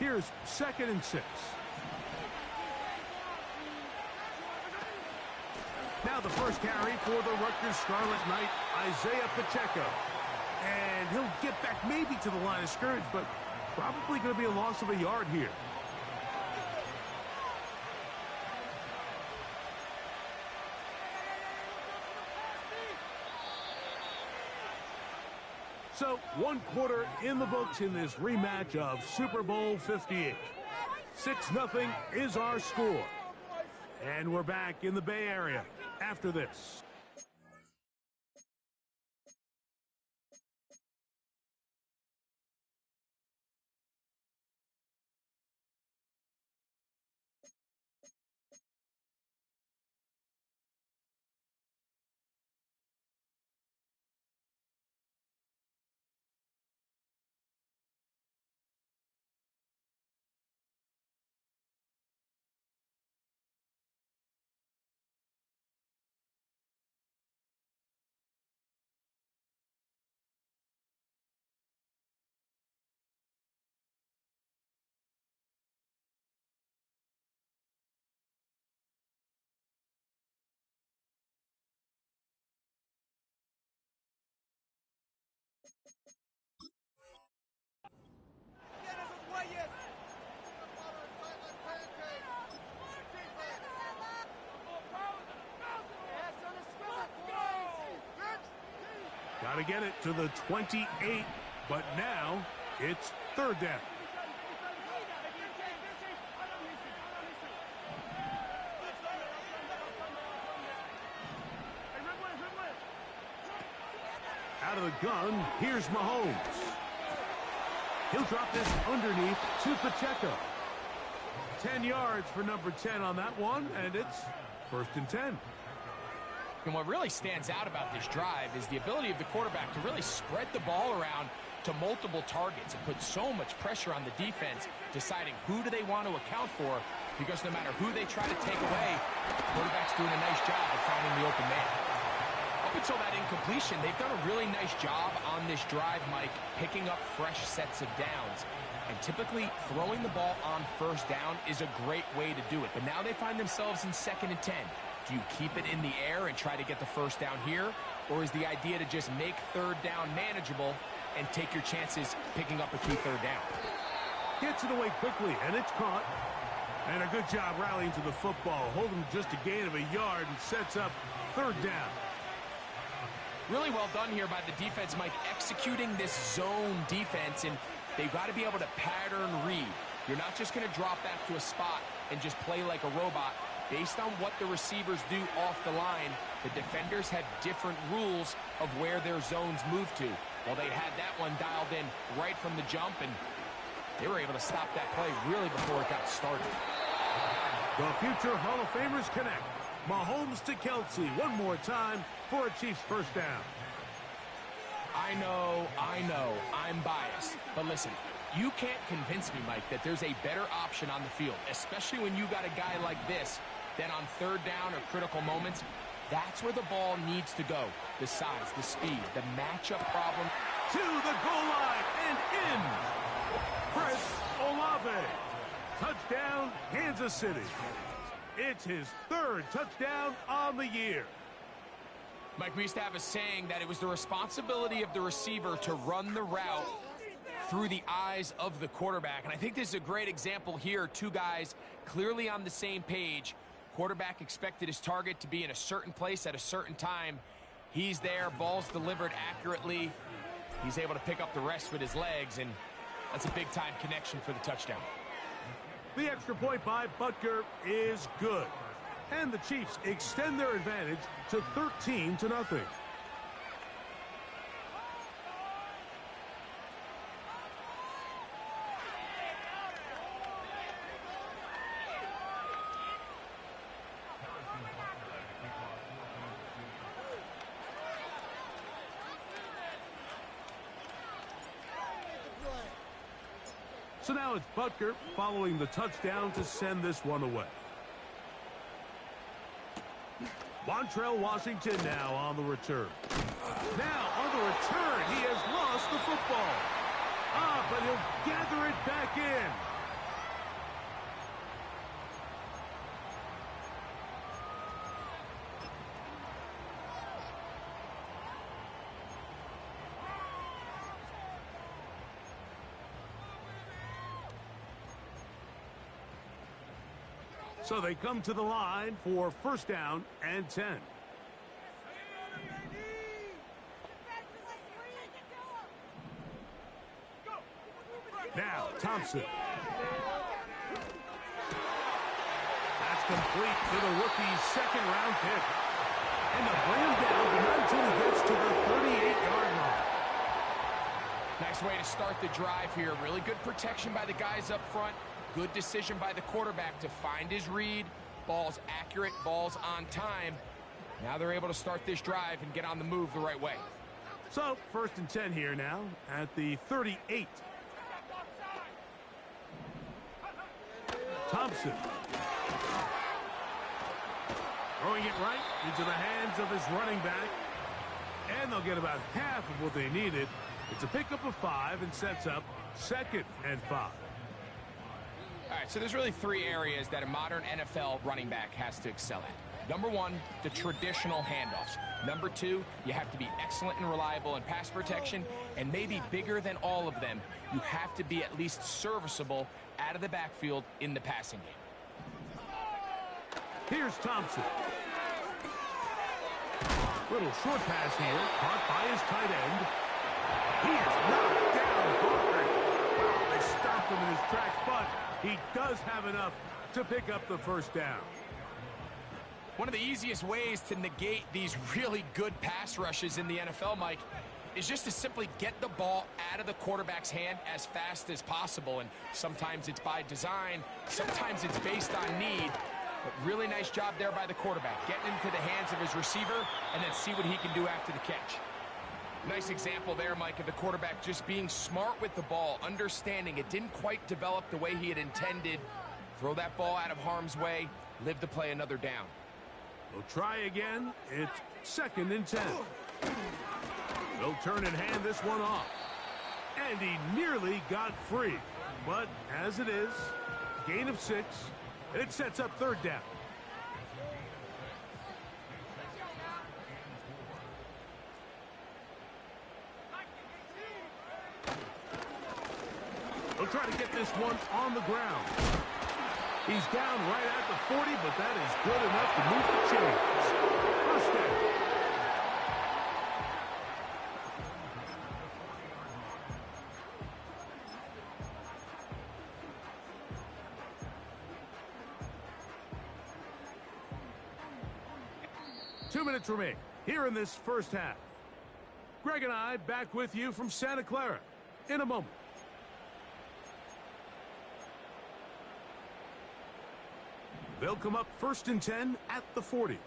Here's 2nd and 6. Now the first carry for the Rutgers Scarlet Knight, Isaiah Pacheco. And he'll get back maybe to the line of scrimmage, but probably going to be a loss of a yard here. So, 1 quarter in the books in this rematch of Super Bowl 58. 6-0 is our score. And we're back in the Bay Area after this. Got to get it to the 28, but now it's 3rd down. Out of the gun, here's Mahomes. He'll drop this underneath to Pacheco. 10 yards for number 10 on that one, and it's 1st and 10. And what really stands out about this drive is the ability of the quarterback to really spread the ball around to multiple targets and put so much pressure on the defense, deciding who do they want to account for, because no matter who they try to take away, the quarterback's doing a nice job of finding the open man. Up until that incompletion, they've done a really nice job on this drive, Mike, picking up fresh sets of downs. And typically, throwing the ball on 1st down is a great way to do it. But now they find themselves in 2nd and 10. Do you keep it in the air and try to get the 1st down here? Or is the idea to just make 3rd down manageable and take your chances picking up a key 3rd down? Gets it away quickly, and it's caught. And a good job rallying to the football. Holding just a gain of a yard and sets up 3rd down. Really well done here by the defense, Mike, executing this zone defense, and they've got to be able to pattern read. You're not just going to drop back to a spot and just play like a robot. Based on what the receivers do off the line, the defenders have different rules of where their zones move to. Well, they had that one dialed in right from the jump, and they were able to stop that play really before it got started. The future Hall of Famers connect. Mahomes to Kelsey one more time for a Chiefs 1st down. I know, I'm biased. But listen, you can't convince me, Mike, that there's a better option on the field, especially when you got a guy like this, that on 3rd down or critical moments, that's where the ball needs to go. The size, the speed, the matchup problem. To the goal line and in. Chris Olave. Touchdown, Kansas City. It's his 3rd touchdown on the year. Mike, we used to have a saying that it was the responsibility of the receiver to run the route through the eyes of the quarterback. And I think this is a great example here. 2 guys clearly on the same page. Quarterback expected his target to be in a certain place at a certain time. He's there, ball's delivered accurately. He's able to pick up the rest with his legs, and that's a big-time connection for the touchdown. The extra point by Butker is good. And the Chiefs extend their advantage to 13-0. So now it's Butker following the touchdown to send this one away. Montrell Washington now on the return. Now on the return, he has lost the football. But he'll gather it back in. So they come to the line for first down and 10. Now, Thompson. That's complete to the rookie's second-round pick. And they'll bring him down, but not until he gets to the 38-yard line. Nice way to start the drive here. Really good protection by the guys up front. Good decision by the quarterback to find his read. Ball's accurate, ball's on time. Now they're able to start this drive and get on the move the right way. So, first and 10 here now at the 38. Thompson. Throwing it right into the hands of his running back. And they'll get about half of what they needed. It's a pickup of 5 and sets up 2nd and 5. All right, so there's really 3 areas that a modern NFL running back has to excel at. Number 1, the traditional handoffs. Number 2, you have to be excellent and reliable in pass protection. And maybe bigger than all of them, you have to be at least serviceable out of the backfield in the passing game. Here's Thompson. Little short pass here, caught by his tight end. He is knocked down hard. Wow, they stopped him in his tracks, but he does have enough to pick up the first down. One of the easiest ways to negate these really good pass rushes in the NFL, Mike, is just to simply get the ball out of the quarterback's hand as fast as possible. And sometimes it's by design, sometimes it's based on need. But really nice job there by the quarterback, getting into the hands of his receiver and then see what he can do after the catch. Nice example there, Mike, of the quarterback just being smart with the ball, understanding it didn't quite develop the way he had intended. Throw that ball out of harm's way, live to play another down. We'll try again. It's 2nd and 10. They'll turn and hand this one off. And he nearly got free. But as it is, gain of 6, and it sets up 3rd down. They'll try to get this one on the ground. He's down right at the 40, but that is good enough to move the chains. First down. Two minutes remain here in this first half. Greg and I back with you from Santa Clara in a moment. They'll come up 1st and 10 at the 40.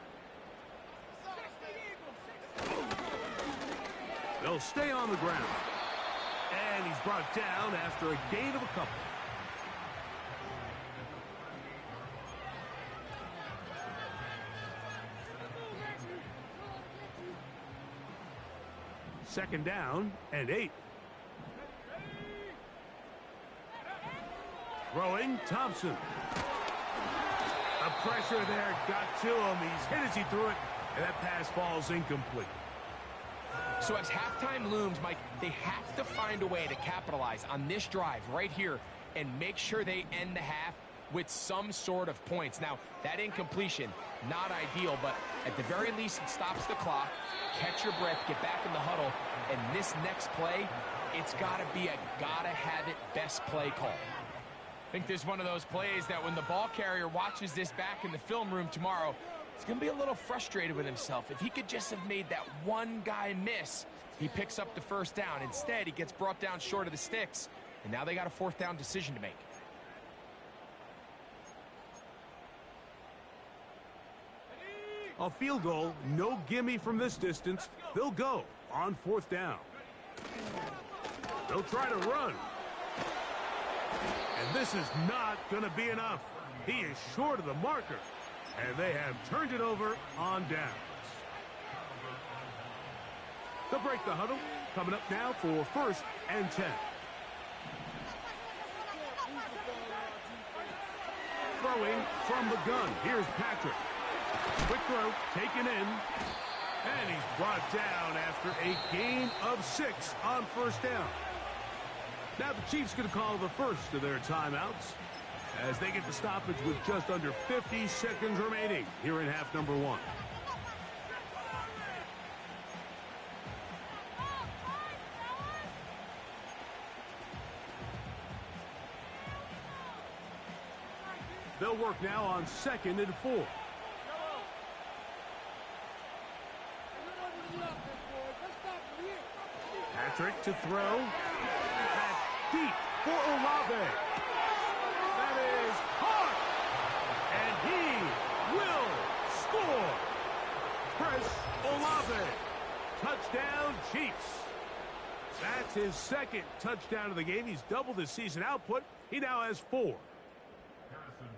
They'll stay on the ground. And he's brought down after a gain of a couple. Second down and 8. Throwing, Thompson. The pressure there got to him. He's hit as he threw it, and that pass falls incomplete. So as halftime looms, Mike, they have to find a way to capitalize on this drive right here and make sure they end the half with some sort of points. Now, that incompletion, not ideal, but at the very least, it stops the clock. Catch your breath, get back in the huddle, and this next play, it's got to be a gotta-have-it best play call. I think this is one of those plays that when the ball carrier watches this back in the film room tomorrow, he's going to be a little frustrated with himself. If he could just have made that one guy miss, he picks up the first down. Instead, he gets brought down short of the sticks, and now they got a 4th down decision to make. A field goal, no gimme from this distance. They'll go on 4th down. They'll try to run. And this is not going to be enough. He is short of the marker. And they have turned it over on downs. They'll break the huddle. Coming up now for 1st and 10. Throwing from the gun. Here's Patrick. Quick throw, taken in. And he's brought down after a gain of 6 on 1st down. Now the Chiefs going to call the first of their timeouts. as they get the stoppage with just under 50 seconds remaining here in half number one. They'll work now on 2nd and 4. Patrick to throw. Back deep for Olave. That is hard. And he will score. Chris Olave. Touchdown, Chiefs. That's his 2nd touchdown of the game. He's doubled his season output. He now has 4.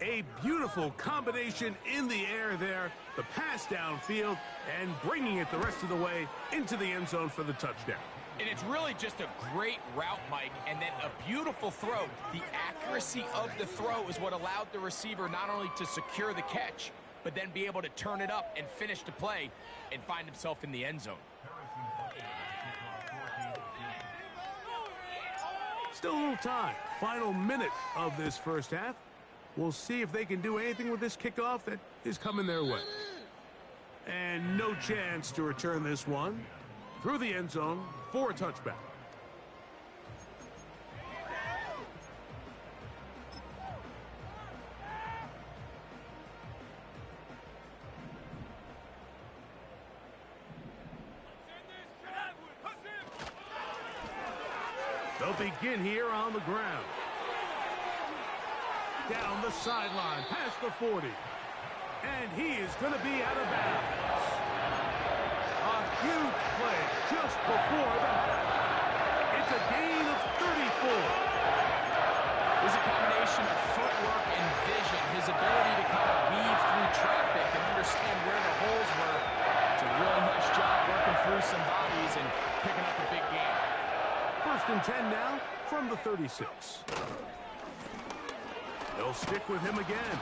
A beautiful combination in the air there. The pass downfield and bringing it the rest of the way into the end zone for the touchdown. And it's really just a great route, Mike, and then a beautiful throw. The accuracy of the throw is what allowed the receiver not only to secure the catch, but then be able to turn it up and finish the play and find himself in the end zone. Still a little time. Final minute of this first half. We'll see if they can do anything with this kickoff that is coming their way. And no chance to return this one through the end zone for a touchback. They'll begin here on the ground. Down the sideline, past the 40. And he is going to be out of bounds. A huge play just before the half. It's a gain of 34. There's a combination of footwork and vision, his ability to kind of weave through traffic and understand where the holes were. It's a really nice job working through some bodies and picking up a big gain. 1st and 10 now from the 36. They'll stick with him again.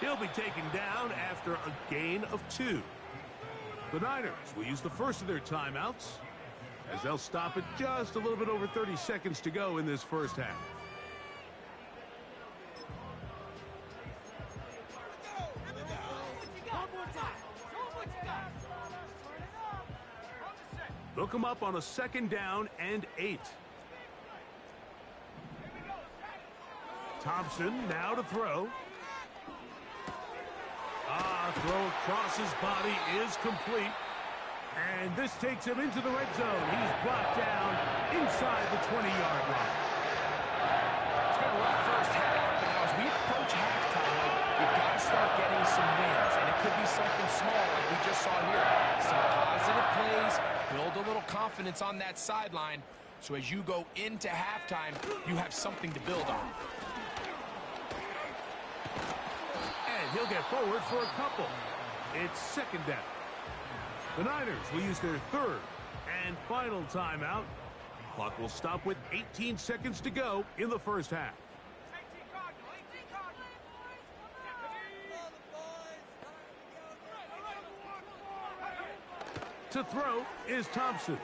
He'll be taken down after a gain of 2. The Niners will use the first of their timeouts as they'll stop at just a little bit over 30 seconds to go in this first half. They'll come up on a 2nd down and 8. Thompson now to throw. Throw across his body is complete. And this takes him into the red zone. He's brought down inside the 20-yard line. It's been a rough first half, but now as we approach halftime, you've got to start getting some wins. And it could be something small like we just saw here. Some positive plays, build a little confidence on that sideline. So as you go into halftime, you have something to build on. He'll get forward for a couple. It's 2nd down. The Niners will use their 3rd and final timeout. Clock will stop with 18 seconds to go in the first half. To throw is Thompson.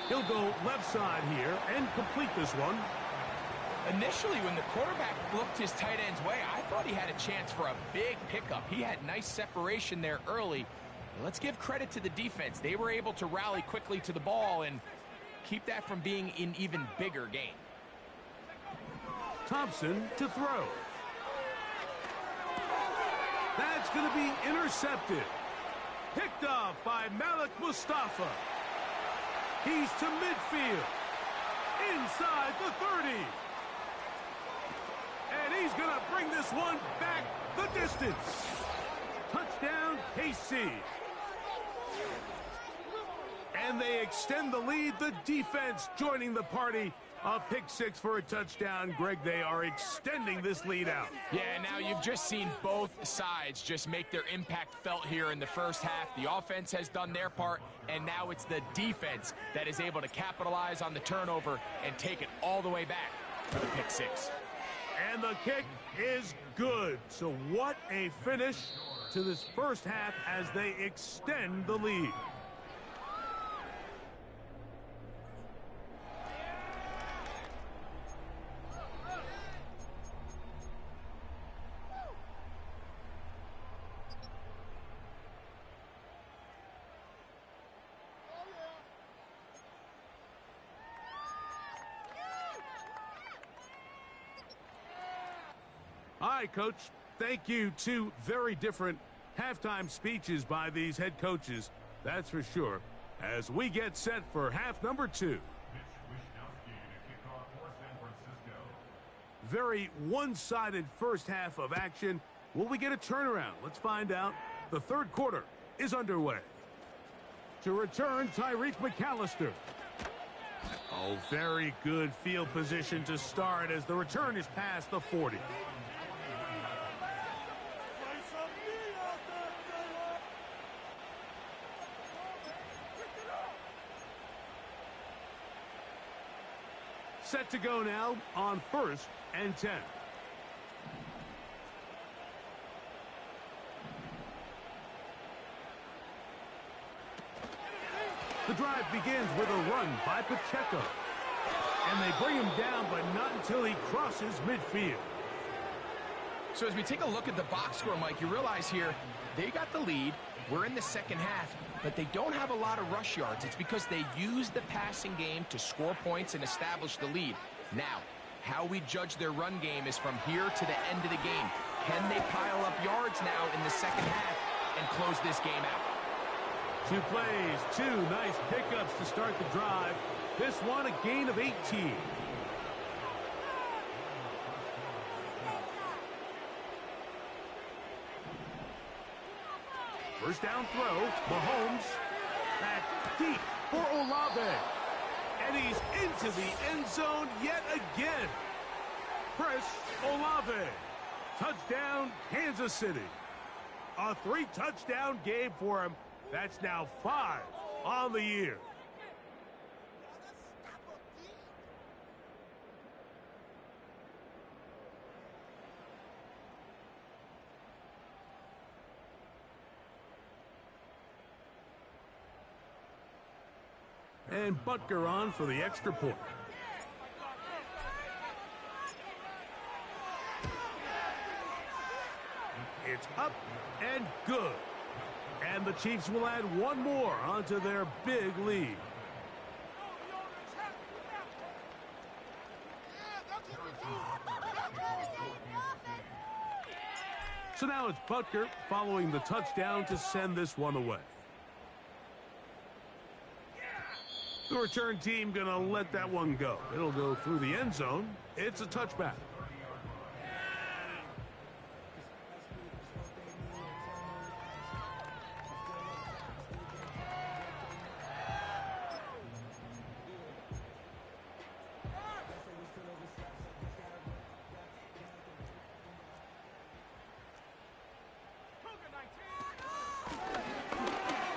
He'll go left side here and complete this one. Initially, when the quarterback looked his tight end's way, I thought he had a chance for a big pickup. He had nice separation there early. Let's give credit to the defense. They were able to rally quickly to the ball and keep that from being an even bigger game. Thompson to throw. That's going to be intercepted. Picked off by Malik Mustafa. He's to midfield. Inside the 30. And he's going to bring this one back the distance. Touchdown, KC. And they extend the lead. The defense joining the party. A pick 6 for a touchdown. Greg, they are extending this lead out. Yeah, now you've just seen both sides just make their impact felt here in the first half. The offense has done their part, and now it's the defense that is able to capitalize on the turnover and take it all the way back for the pick 6. And the kick is good. So what a finish to this first half as they extend the lead. right, Coach. Thank you. Two very different halftime speeches by these head coaches, that's for sure, as we get set for half number 2. Very one-sided first half of action. Will we get a turnaround? Let's find out. The third quarter is underway. To return, Tyreek McAllister. Oh, very good field position to start as the return is past the 40. Set to go now on 1st and 10. The drive begins with a run by Pacheco. And they bring him down, but not until he crosses midfield. So as we take a look at the box score, Mike, you realize here they got the lead. We're in the second half, but they don't have a lot of rush yards. It's because they use the passing game to score points and establish the lead. Now, how we judge their run game is from here to the end of the game. Can they pile up yards now in the second half and close this game out? 2 plays, 2 nice pickups to start the drive. This one a gain of 18. First down throw, Mahomes back deep for Olave. And he's into the end zone yet again. Chris Olave. Touchdown, Kansas City. A 3-touchdown game for him. That's now 5 on the year. And Butker on for the extra point. It's up and good. And the Chiefs will add one more onto their big lead. So now it's Butker following the touchdown to send this one away. The return team going to let that one go. It'll go through the end zone. It's a touchback.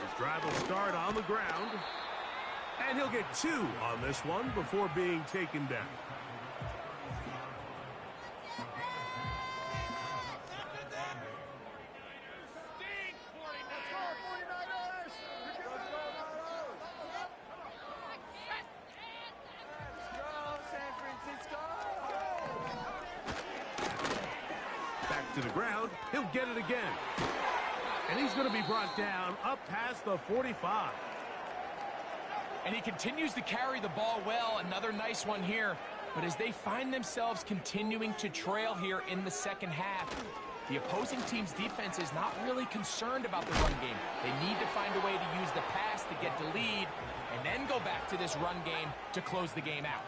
His drive will start on the ground. And he'll get 2 on this one before being taken down. Back to the ground. He'll get it again. And he's going to be brought down up past the 45. And he continues to carry the ball well. Another nice one here. But as they find themselves continuing to trail here in the second half, the opposing team's defense is not really concerned about the run game. They need to find a way to use the pass to get the lead and then go back to this run game to close the game out.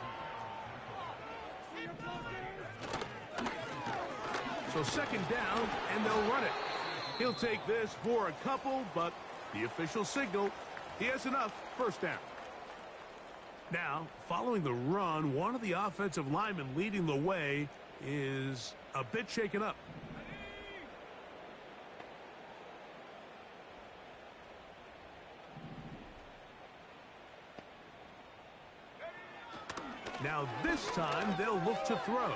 So second down, and they'll run it. He'll take this for a couple, but the official signal, he has enough. First down. Now, following the run, one of the offensive linemen leading the way is a bit shaken up. Now this time, they'll look to throw.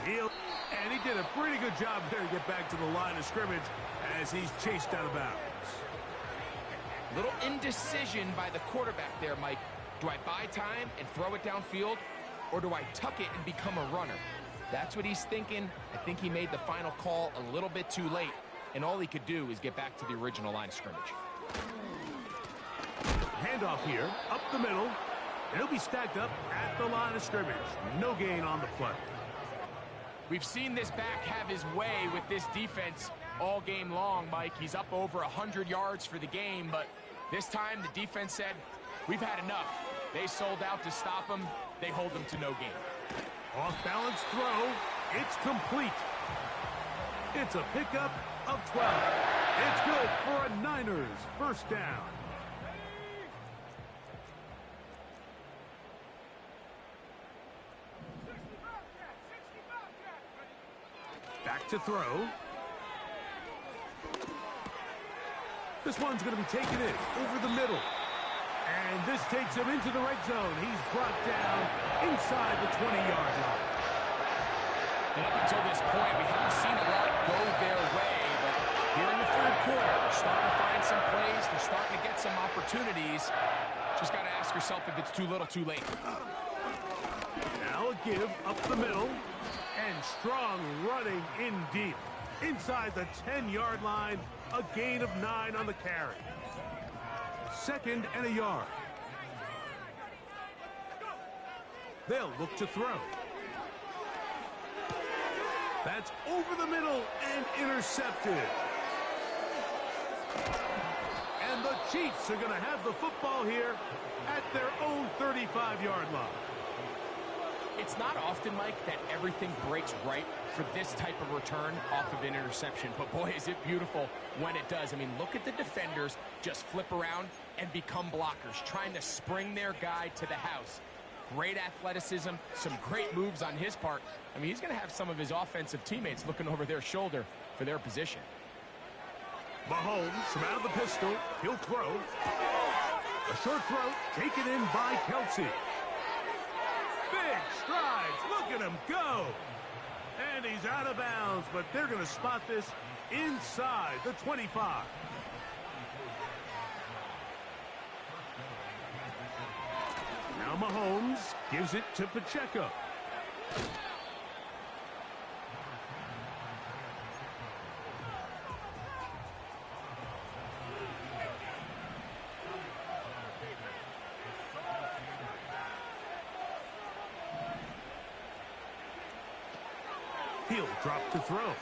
And he did a pretty good job there to get back to the line of scrimmage as he's chased out of bounds. Little indecision by the quarterback there, Mike. Do I buy time and throw it downfield, or do I tuck it and become a runner? That's what he's thinking. I think he made the final call a little bit too late, and all he could do is get back to the original line of scrimmage. Handoff here, up the middle, and he'll be stacked up at the line of scrimmage. No gain on the play. We've seen this back have his way with this defense all game long, Mike. He's up over 100 yards for the game, but this time the defense said, we've had enough. They sold out to stop him. They hold him to no gain. Off-balance throw. It's complete. It's a pickup of 12. It's good for a Niners first down. Back to throw. This one's going to be taken in over the middle. And this takes him into the red zone. He's brought down inside the 20-yard line. And up until this point, we haven't seen a lot go their way. But here in the third quarter, they're starting to find some plays. They're starting to get some opportunities. Just got to ask yourself if it's too little, too late. Now a give up the middle. And strong running in deep. Inside the 10-yard line, a gain of 9 on the carry. 2nd and a yard. They'll look to throw. That's over the middle and intercepted. And the Chiefs are going to have the football here at their own 35-yard line. It's not often, Mike, that everything breaks right for this type of return off of an interception. But, boy, is it beautiful when it does. I mean, look at the defenders just flip around and become blockers, trying to spring their guy to the house. Great athleticism, some great moves on his part. I mean, he's going to have some of his offensive teammates looking over their shoulder for their position. Mahomes from out of the pistol. He'll throw. A short throw taken in by Kelsey. Big strides. Look at him go. And he's out of bounds, but they're going to spot this inside the 25. Now Mahomes gives it to Pacheco. He'll drop to throw.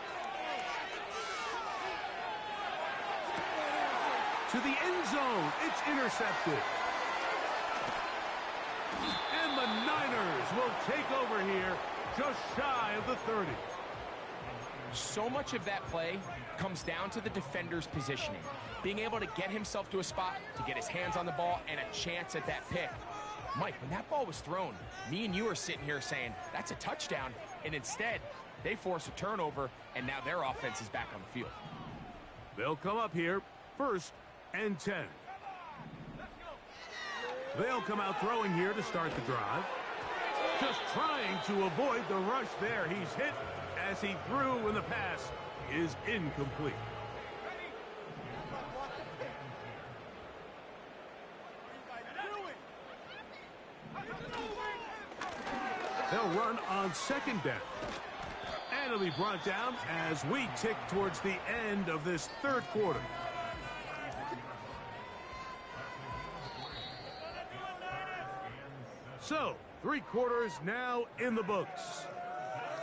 To the end zone. It's intercepted. And the Niners will take over here just shy of the 30. So much of that play comes down to the defender's positioning. Being able to get himself to a spot, to get his hands on the ball, and a chance at that pick. Mike, when that ball was thrown, me and you are sitting here saying, that's a touchdown. And instead, they force a turnover, and now their offense is back on the field. They'll come up here, 1st and 10. They'll come out throwing here to start the drive. Just trying to avoid the rush there. He's hit as he threw when the pass is incomplete. They'll run on 2nd down. And it'll be brought down as we tick towards the end of this 3rd quarter. So, 3 quarters now in the books.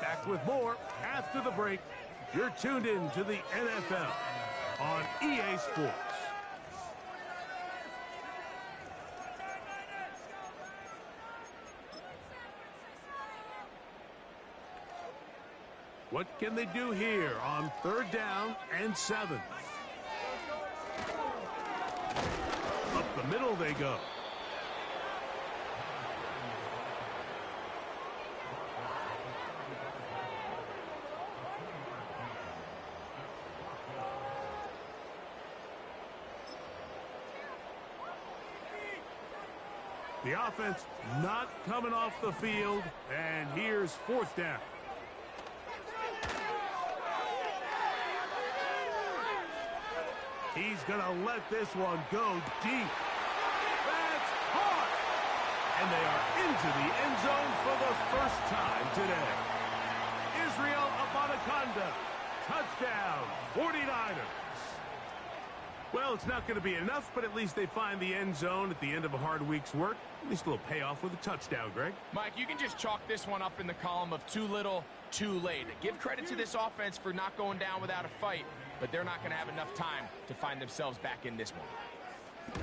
Back with more after the break. You're tuned in to the NFL on EA Sports. What can they do here on 3rd down and 7? Up the middle they go. The offense not coming off the field, and here's 4th down. He's going to let this one go deep. That's hard. And they are into the end zone for the first time today. Israel Abanikanda, touchdown, 49ers. Well, it's not going to be enough, but at least they find the end zone at the end of a hard week's work. At least a little payoff with a touchdown, Greg. Mike, you can just chalk this one up in the column of too little, too late. Give credit to this offense for not going down without a fight, but they're not going to have enough time to find themselves back in this one.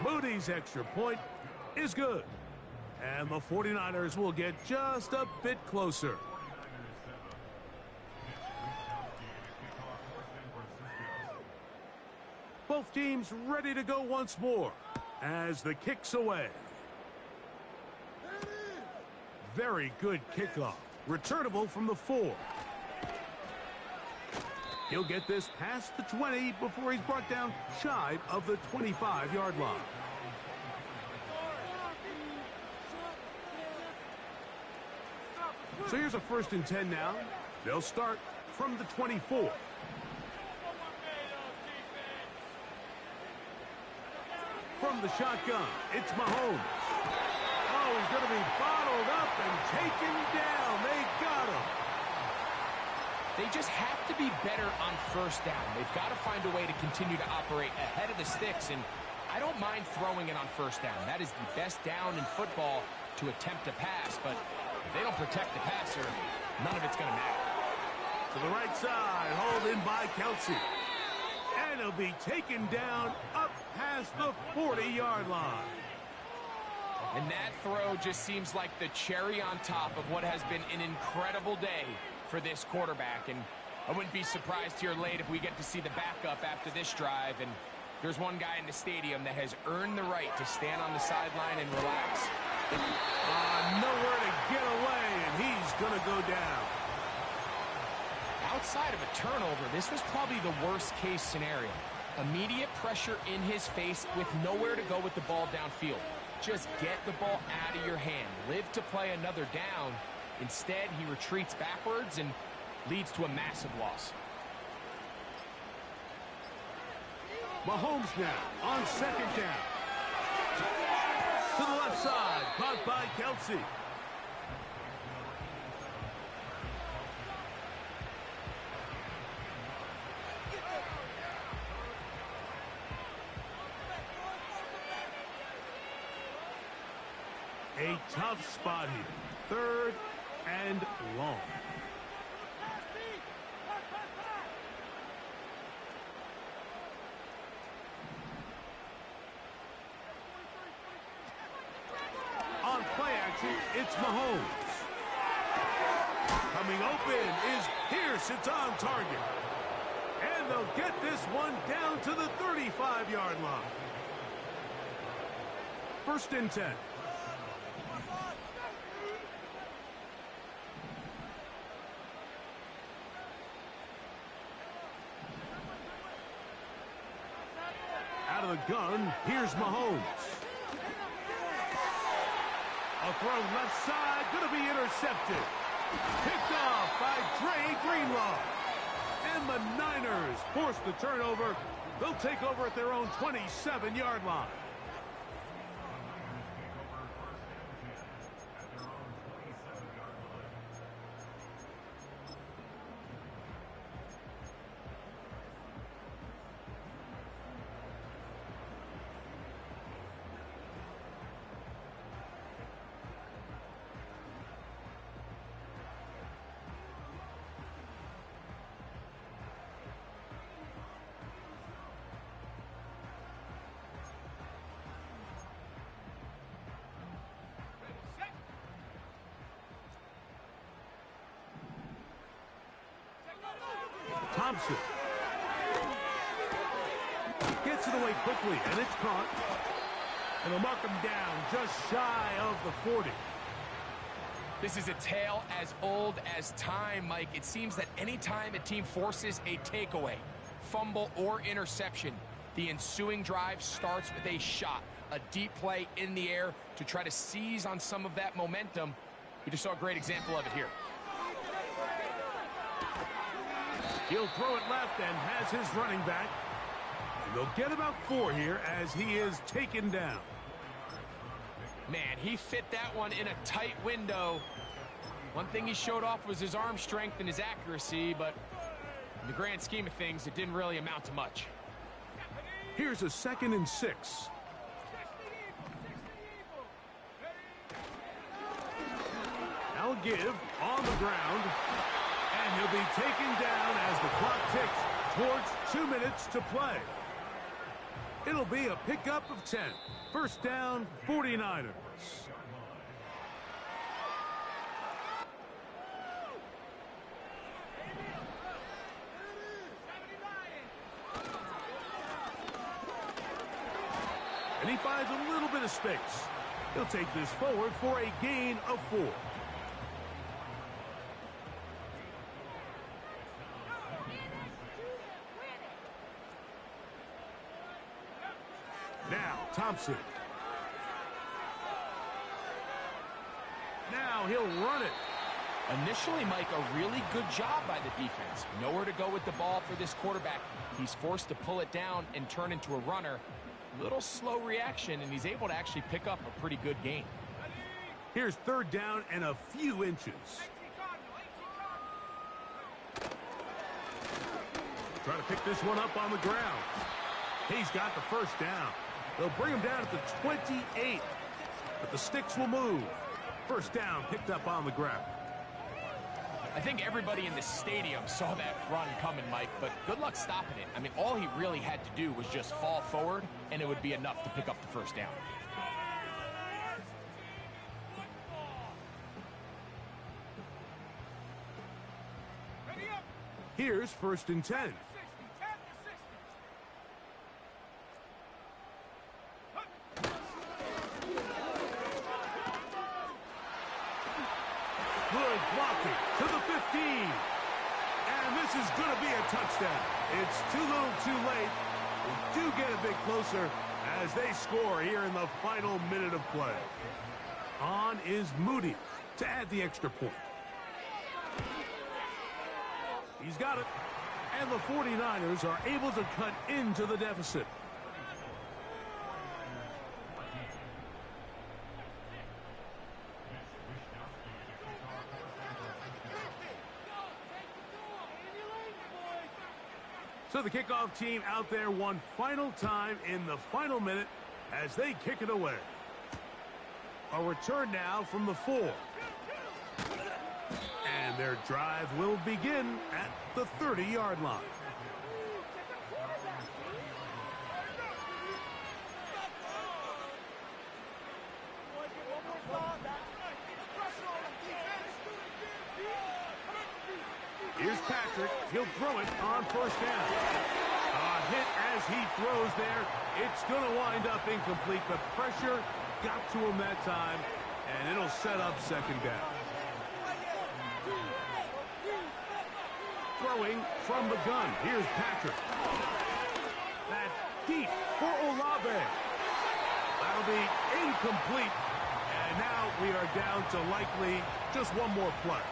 Moody's extra point is good. And the 49ers will get just a bit closer. Both teams ready to go once more as the kick's away. Very good kickoff. Returnable from the 4. He'll get this past the 20 before he's brought down shy of the 25-yard line. So here's a 1st and 10 now. They'll start from the 24. From the shotgun, it's Mahomes. Oh, he's going to be bottled up and taken down. They got him. They just have to be better on 1st down. They've got to find a way to continue to operate ahead of the sticks, and I don't mind throwing it on 1st down. That is the best down in football to attempt to pass, but if they don't protect the passer, none of it's going to matter. To the right side, hauled in by Kelsey. And he'll be taken down up past the 40-yard line. And that throw just seems like the cherry on top of what has been an incredible day for this quarterback. And I wouldn't be surprised here late if we get to see the backup after this drive. And there's one guy in the stadium that has earned the right to stand on the sideline and relax. Nowhere to get away, and he's going to go down. Outside of a turnover, this was probably the worst-case scenario. Immediate pressure in his face with nowhere to go with the ball downfield. Just get the ball out of your hand. Live to play another down. Instead, he retreats backwards and leads to a massive loss. Mahomes now on 2nd down. To the left side, caught by Kelsey. A tough spot here. 3rd and long. On play action, it's Mahomes. Coming open is Pierce. It's on target. And they'll get this one down to the 35-yard line. 1st and 10. Out of the gun, here's Mahomes. A throw left side, going to be intercepted. Picked off by Dre Greenlaw. And the Niners force the turnover. They'll take over at their own 27-yard line. Thompson gets it away quickly, and it's caught. And they'll mark him down just shy of the 40. This is a tale as old as time, Mike. It seems that any time a team forces a takeaway, fumble, or interception, the ensuing drive starts with a shot, a deep play in the air to try to seize on some of that momentum. We just saw a great example of it here. He'll throw it left and has his running back. And they'll get about 4 here as he is taken down. Man, he fit that one in a tight window. One thing he showed off was his arm strength and his accuracy, but the grand scheme of things, it didn't really amount to much. Here's a 2nd and 6. Now give on the ground, and he'll be taken down as the clock ticks towards 2 minutes to play. It'll be a pickup of 10. First down, 49ers. And he finds a little bit of space. He'll take this forward for a gain of 4. Now, Thompson. Now he'll run it. Initially, Mike, a really good job by the defense. Nowhere to go with the ball for this quarterback. He's forced to pull it down and turn into a runner. Little slow reaction, and he's able to actually pick up a pretty good gain. Here's 3rd down and a few inches. Try to pick this one up on the ground. He's got the first down. They'll bring him down at the 28, but the sticks will move. First down picked up on the ground. I think everybody in the stadium saw that run coming, Mike, but good luck stopping it. I mean, all he really had to do was just fall forward, and it would be enough to pick up the first down. Here's 1st and 10. Good blocking to the 15. And this is going to be a touchdown. It's too little too late. They do get a bit closer as they score here in the final minute of play. On is Moody to add the extra point. He's got it. And the 49ers are able to cut into the deficit. So the kickoff team out there one final time in the final minute as they kick it away. A return now from the 4. And their drive will begin at the 30-yard line. Here's Patrick. He'll throw it on first down. A hit as he throws there. It's going to wind up incomplete. The pressure got to him that time, and it'll set up 2nd down. Throwing from the gun. Here's Patrick. That deep for Olave. That'll be incomplete. And now we are down to likely just one more play.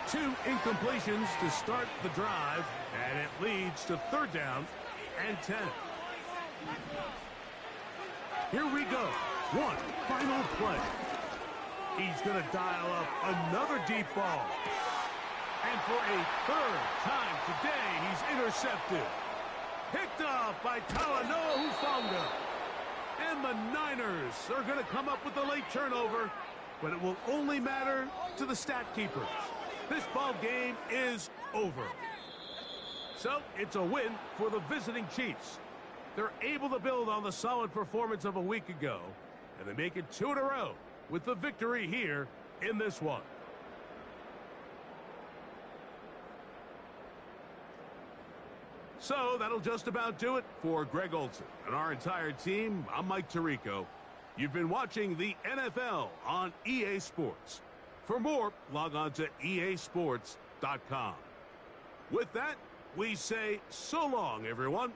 2 incompletions to start the drive, and it leads to 3rd down and 10. Here we go. One final play. He's going to dial up another deep ball. And for a 3rd time today, he's intercepted. Picked off by Talanoa Hufanga. And the Niners are going to come up with a late turnover, but it will only matter to the stat keepers. This ball game is over. So it's a win for the visiting Chiefs. They're able to build on the solid performance of a week ago, and they make it 2 in a row with the victory here in this one. So that'll just about do it for Greg Olson and our entire team. I'm Mike Tirico. You've been watching the NFL on EA Sports. For more, log on to easports.com. With that, we say so long, everyone.